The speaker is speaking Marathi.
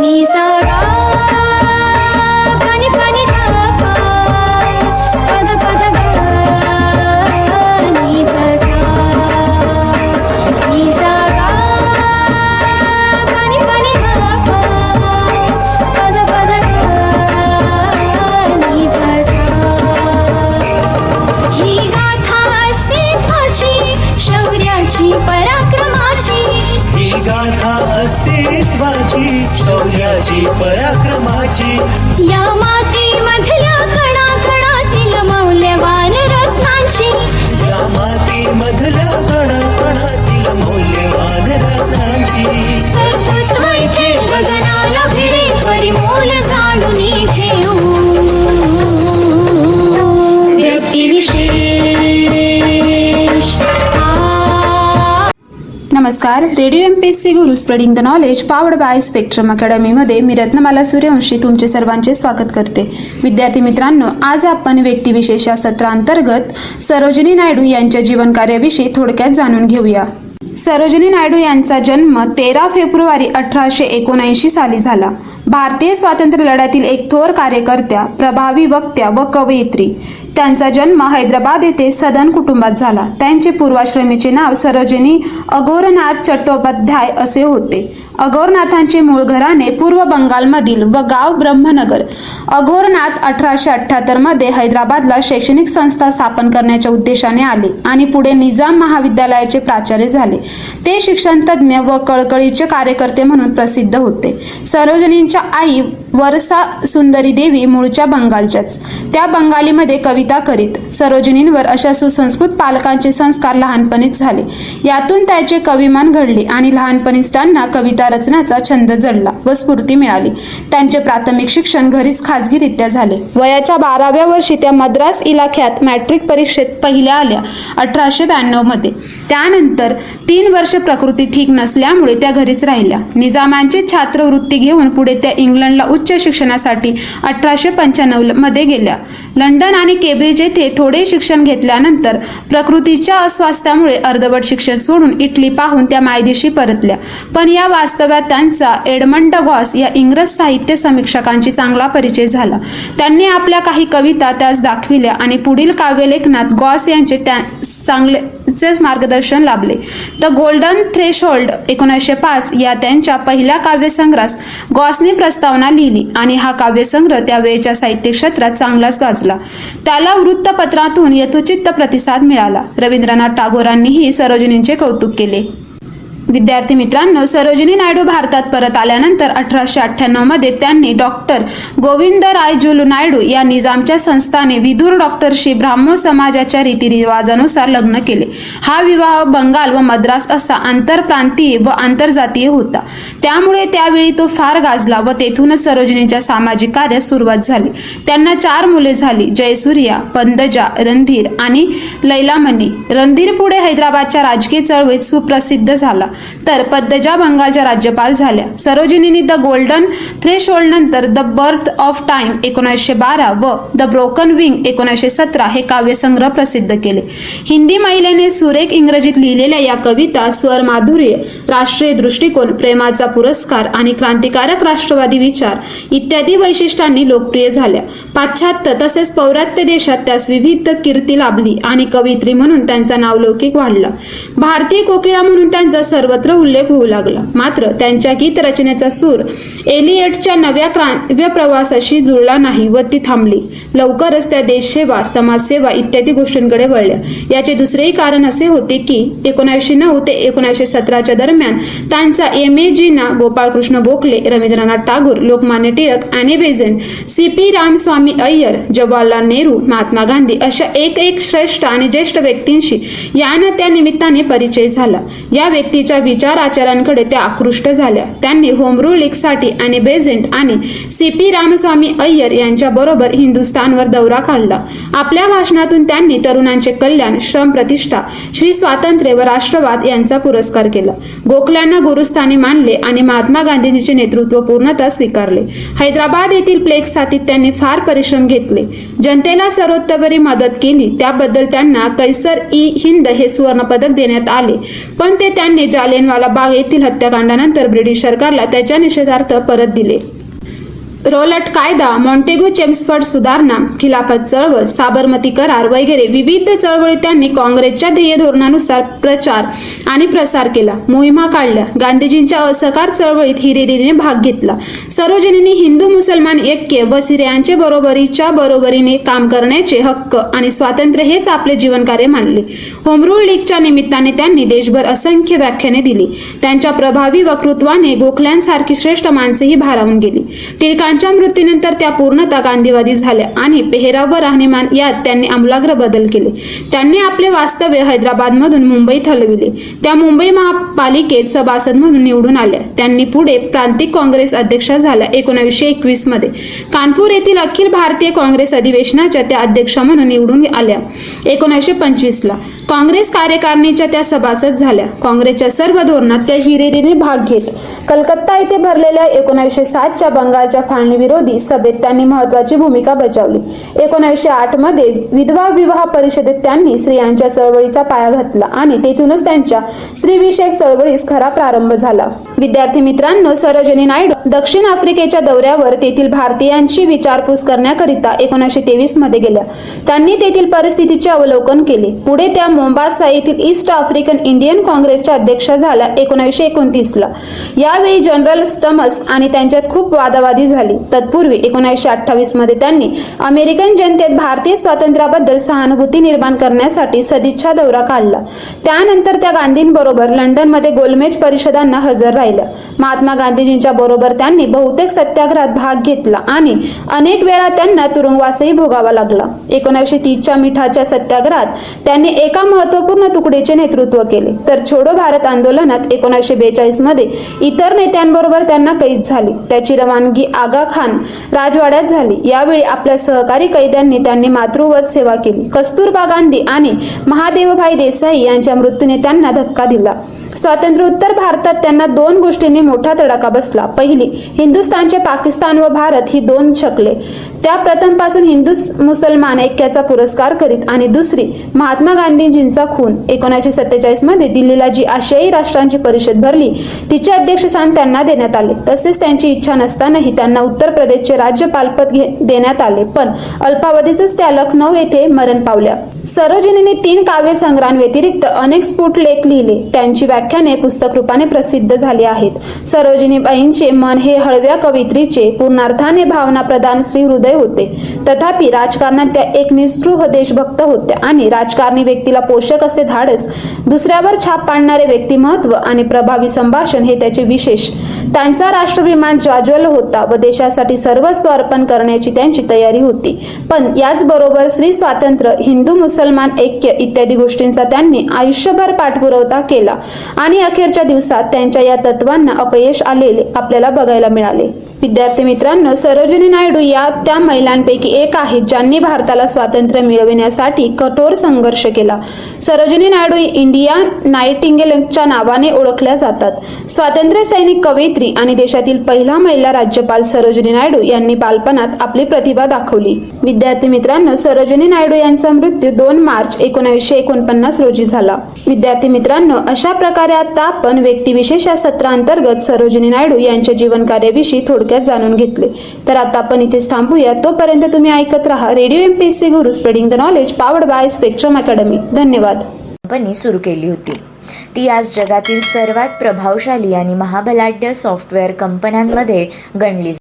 नी सा गा पानी पानी गा पा पद पद गा नी सा नी सा गा पानी पानी गा पा पद पद गा नी सा ही गाथा अस्तित्वाची शौर्याची पराक्रमाची ही गाथा अस्तित्वाची शौर्याची पराक्रमाची या मातीमधल्या कणाकणातील मौल्यवान रत्नांची या मातीमधल्या कणाकणातील मौल्यवान रत्नांची कर्तृत्व इथे गगनाला भिडे परिमोल जाणून ठेवू व्यक्तिविशेष नमस्कार. Radio MPSC Guru spreading the knowledge powered by spectrum अकॅडमीमध्ये मी रत्नमाला सूर्यवंशी तुमचे सर्वांचे स्वागत करते. विद्यार्थी मित्रांनो, आज आपण व्यक्तिविशेष या सत्रांतर्गत सरोजिनी नायडू यांच्या जीवनकार्याविषयी थोडक्यात जाणून घेऊया. सरोजिनी नायडू यांचा जन्म 13 फेब्रुवारी 1879 साली झाला. भारतीय स्वातंत्र्य लढ्यातील एक थोर कार्यकर्त्या, प्रभावी वक्त्या व कवयित्री. त्यांचा जन्म हैदराबाद येथे सदन कुटुंबात झाला. त्यांचे पूर्वाश्रमीचे नाव सरोजिनी अघोरनाथ चट्टोपाध्याय असे होते. अघोरनाथांचे मूळ घराणे पूर्व बंगालमधील व गाव ब्रह्मनगर. अघोरनाथ 1878 मध्ये हैदराबादला शैक्षणिक संस्था स्थापन करण्याच्या उद्देशाने आले आणि पुढे निजाम महाविद्यालयाचे प्राचार्य झाले. ते शिक्षण तज्ज्ञ व कळकळीचे कार्यकर्ते म्हणून प्रसिद्ध होते. सरोजिनींच्या आई वरसा सुंदरी देवी मूळच्या बंगालच्याच. त्या बंगालीमध्ये कविता करीत. सरोजिनींवर अशा सुसंस्कृत पालकांचे संस्कार लहानपणीच झाले. यातून त्याचे कविमान घडले आणि लहानपणीच त्यांना कविता रचण्याचा छंद जडला व स्फूर्ती मिळाली. त्यांचे प्राथमिक शिक्षण घरीच खाजगीरित्या झाले. वयाच्या 12व्या वर्षी त्या मद्रास इलाख्यात मॅट्रिक परीक्षेत पहिल्या आल्या 1892 मध्ये. त्यानंतर 3 वर्ष प्रकृती ठीक नसल्यामुळे त्या घरीच राहिल्या. निजामांची छात्रवृत्ती घेऊन पुढे त्या इंग्लंडला उच्च शिक्षणासाठी 1895 मध्ये गेल्या. लंडन आणि केम्ब्रिज येथे थोडे शिक्षण घेतल्यानंतर प्रकृतीच्या अस्वास्थ्यामुळे अर्धवट शिक्षण सोडून इटली पाहून त्या मायदेशी परतल्या. पण या वास्तव्यात त्यांचा एडमंड गॉस या इंग्रज साहित्य समीक्षकांशी चांगला परिचय झाला. त्यांनी आपल्या काही कविता त्यास दाखविल्या आणि पुढील काव्यलेखनात गॉस यांचे चांगलेच मार्गदर्शन लाभले. द गोल्डन थ्रेशोल्ड 1905 या त्यांच्या पहिल्या काव्यसंग्रहास गॉसने प्रस्तावना लिहिली आणि हा काव्यसंग्रह त्यावेळेच्या साहित्य क्षेत्रात चांगलाच गाजला. त्याला वृत्तपत्रातून यथोचित प्रतिसाद मिळाला. रवींद्रनाथ टागोरांनीही सरोजिनींचे कौतुक केले. विद्यार्थी मित्रांनो, सरोजिनी नायडू भारतात परत आल्यानंतर 1898 मध्ये त्यांनी डॉक्टर गोविंदरायजुलू नायडू या निजामच्या संस्थाने विदुर डॉक्टरशी ब्राह्मो समाजाच्या रीतिरिवाजानुसार लग्न केले. हा विवाह बंगाल व मद्रास असा आंतरप्रांतीय व आंतरजातीय होता. त्यामुळे त्यावेळी तो फार गाजला व तेथूनच सरोजिनीच्या सामाजिक कार्यास सुरुवात झाली. त्यांना 4 मुले झाली: जयसूर्या, पंदजा, रणधीर आणि लैलामणी. रणधीर पुढे हैदराबादच्या राजकीय चळवळीत सुप्रसिद्ध झाला, तर पद्मजा बंगालच्या राज्यपाल झाल्या. सरोजिनींनी द गोल्डन थ्रेशोल्ड नंतर द बर्थ ऑफ टाइम 1912 व द ब्रोकन विंग 1917 हे काव्यसंग्रह प्रसिद्ध केले. हिंदी महिलेने सुरेख इंग्रजीत लिहिलेल्या या कविता स्वर माधुर्य, राष्ट्रीय दृष्टिकोन, प्रेमाचा पुरस्कार आणि क्रांतिकारक राष्ट्रवादी विचार इत्यादी वैशिष्ट्यांनी लोकप्रिय झाल्या. पाश्चात्य तसेच पौर्वात्य देशात त्यास विविध कीर्ती लाभली आणि कवयित्री म्हणून त्यांचा नावलौकिक वाढला. भारतीय कोकिळा म्हणून त्यांचा सर्वत्र उल्लेख होऊ लागला. मात्र त्यांच्या गीत रचनेचा सूर एलियटच्या नव्या काव्य प्रवासाशी जुळला नाही व ती थांबली. लवकरच त्या देशसेवा, समाजसेवा इत्यादी गोष्टींकडे वळल्या. याचे दुसरेही कारण असे होते की 1909 ते 1917 दरम्यान त्यांचा M.A. Jinnah, Gopalkrishna Gokhale, Rabindranath Tagore, Lokmanya Tilak, Annie Besant, C.P. Ramaswami Iyer, Jawaharlal Nehru, Mahatma Gandhi अशा एक श्रेष्ठ आणि ज्येष्ठ व्यक्तींशी यांना त्या निमित्ताने परिचय झाला. या व्यक्तीच्या विचार आचारांकडे त्या आकृष्ट झाल्या. त्यांनी होम रूल लीगसाठी ॲनी बेझंट आणि C.P. रामस्वामी अय्यर यांच्या बरोबर हिंदुस्थानवर दौरा काढला. आपल्या भाषणातून त्यांनी तरुणांचे कल्याण, श्रम प्रतिष्ठा, श्री स्वातंत्र्य व राष्ट्रवाद यांचा पुरस्कार केला. गोखल्यांना गुरुस्थानी मानले आणि महात्मा गांधींचे नेतृत्व पूर्णतः स्वीकारले. हैदराबाद येथील प्लेग साथीत त्यांनी फार परिश्रम घेतले. जनतेला सर्वतोपरी मदत केली. त्याबद्दल त्यांना कैसर-ई-हिंद हे सुवर्ण पदक देण्यात आले. पण ते त्यांनी जालियनवाला बाग येथील हत्याकांडानंतर ब्रिटिश सरकारला त्याच्या निषेधार्थ परत दिले. रॉलट कायदा, मॉन्टेगो चेम्सफर्ड सुधारणा, खिलाफत चळवळ, साबरमती करार वगैरे विविध चळवळी त्यांनी काँग्रेसच्या ध्येय धोरणानुसार प्रचार आणि प्रसार केला, मोहिमा काढल्या. गांधीजींच्या असहकार चळवळीत हिरिरीने भाग घेतला. सरोजिनींनी हिंदू मुसलमान ऐक्य व स्त्रियांचे बरोबरीच्या बरोबरीने काम करण्याचे हक्क आणि स्वातंत्र्य हेच आपले जीवनकार्य मानले. होम रूल लीगच्या निमित्ताने त्यांनी देशभर असंख्य व्याख्याने दिली. त्यांच्या प्रभावी वक्तृत्वाने गोखल्यांसारखी श्रेष्ठ माणसेही भारावून गेली. टिळकांच्या मृत्यूनंतर त्या पूर्णतः गांधीवादी झाल्या आणि पेहराव व राहणीमान यात त्यांनी आमूलाग्र बदल केले. त्यांनी आपले वास्तव्य हैदराबादमधून मुंबईत हलविले. त्या मुंबई महापालिकेत सभासद म्हणून निवडून आल्या. त्यांनी पुढे प्रांतिक काँग्रेस अध्यक्षा झाल्या. 1921 मध्ये कानपूर येथील अखिल भारतीय काँग्रेस अधिवेशनाच्या त्या अध्यक्षा म्हणून निवडून आल्या. 1925 ला काँग्रेस कार्यकारिणीच्या त्या सभासद झाल्या. काँग्रेसच्या सर्व धोरणात त्या हिरिरीने भाग घेत. कलकत्ता येथे भरलेल्या 1907च्या बंगालच्या फाळणी विरोधी सभेत त्यांनी महत्वाची भूमिका बजावली. 1908 मध्ये विधवा विवाह परिषदेत त्यांनी स्त्रियांच्या चळवळीचा पाया घातला आणि तेथूनच त्यांच्या स्त्रीविषयक चळवळीस खरा प्रारंभ झाला. विद्यार्थी मित्रांनो, सरोजिनी नायडू दक्षिण आफ्रिकेच्या दौऱ्यावर तेथील भारतीयांची विचारपूस करण्याकरिता 1923 मध्ये गेल्या. त्यांनी तेथील परिस्थितीचे अवलोकन केले. पुढे त्या मोंबासा येथील ईस्ट आफ्रिकन इंडियन काँग्रेसच्या अध्यक्षा झाल्या 1929 ला. यावेळी जनरल स्टमस आणि त्यांच्यात खूप वादावादी झाली. तत्पूर्वी 1928 मध्ये त्यांनी अमेरिकन जनतेत भारतीय स्वातंत्र्याबद्दल सहानुभूती निर्माण करण्यासाठी सदिच्छा दौरा काढला. त्यानंतर त्या गांधींबरोबर लंडनमध्ये गोलमेज परिषदांना हजर राहिल्या. महात्मा गांधीजींच्या बरोबर त्यांनी बहुतेक सत्याग्रहात भाग घेतला आणि अनेक वेळा त्यांना तुरुंगवासही भोगावा लागला. 1930च्या मिठाच्या सत्याग्रहात त्यांनी एका महत्त्वपूर्ण तुकडीचे नेतृत्व केले. तर छोडो भारत आंदोलनात 1942 मध्ये इतर नेत्यांबरोबर त्यांना कैद झाली. त्याची रवानगी आगा खान राजवाड्यात झाली. यावेळी आपल्या सहकारी कैद्यांनी त्यांनी मातृवत सेवा केली. कस्तुरबा गांधी आणि महादेवभाई देसाई यांच्या मृत्यूने त्यांना धक्का दिला. स्वातंत्र्योत्तर भारतात त्यांना दोन गोष्टींनी मोठा तडाखा बसला. पहिली, हिंदुस्थानचे पाकिस्तान व भारत ही दोन शकले. त्या प्रथमपासून हिंदू मुसलमान ऐक्याचा पुरस्कार करीत आणि दुसरी, महात्मा गांधीजींचा खून. 1947 मध्ये दिल्लीला जी आशियाई राष्ट्रांची परिषद भरली तिचे अध्यक्षस्थान त्यांना देण्यात आले. तसेच त्यांची इच्छा नसतानाही त्यांना उत्तर प्रदेशचे राज्यपालपद देण्यात आले, पण अल्पावधीतच त्या लखनौ येथे मरण पावल्या. सरोजिनीने 3 काव्य संग्रहांव्यतिरिक्त अनेक स्फुट लेख लिहिले. त्यांची व्याख्याने पुस्तक रूपाने प्रसिद्ध झाली आहेत. सरोजिनीबाईंचे मन हे हळव्या कवयित्रीचे पूर्णार्थाने भावना प्रधान श्री हृदय होते. तथापि राजकारणात त्या एक निस्पृह देशभक्त होत्या आणि राजकारणी व्यक्तीला पोषक असे धाडस, दुसऱ्यावर छाप पाडणारे व्यक्तिमत्व आणि प्रभावी संभाषण हे त्याचे विशेष. त्यांचा राष्ट्राभिमान ज्वाज्वल होता व देशासाठी सर्वस्व अर्पण करण्याची त्यांची तयारी होती. पण याचबरोबर स्त्री स्वातंत्र्य, हिंदू मुसलमान ऐक्य इत्यादी गोष्टींचा त्यांनी आयुष्यभर पाठपुरावा केला आणि अखेरच्या दिवसात त्यांच्या या तत्वांना अपयश आलेले आपल्याला बघायला मिळाले. विद्यार्थी मित्रांनो, सरोजिनी नायडू या त्या महिलांपैकी एक आहेत ज्यांनी भारताला स्वातंत्र्य मिळविण्यासाठी कठोर संघर्ष केला. सरोजिनी नायडू इंडिया नाइटिंगेलच्या नावाने ओळखल्या जातात. स्वातंत्र्य सैनिक, कवयित्री आणि देशातील पहिला महिला राज्यपाल सरोजिनी नायडू यांनी बालपणात आपली प्रतिभा दाखवली. विद्यार्थी मित्रांनो, सरोजिनी नायडू यांचा मृत्यू 2 मार्च 1949 रोजी झाला. विद्यार्थी मित्रांनो, अशा प्रकारे आता आपण व्यक्तिविशेष या सत्रांतर्गत सरोजिनी नायडू यांच्या जीवन कार्याविषयी थोडक्यात जाणून घेतले. तर आता आपण इथेच थांबूया. तोपर्यंत तुम्ही ऐकत राहा radio MPSC Guru, spreading the knowledge, powered by spectrum academy. धन्यवाद. कंपनी सुरू केली होती. ती आज जगातील सर्वात प्रभावशाली आणि महाबलाढ्य सॉफ्टवेअर कंपन्यांमध्ये गणली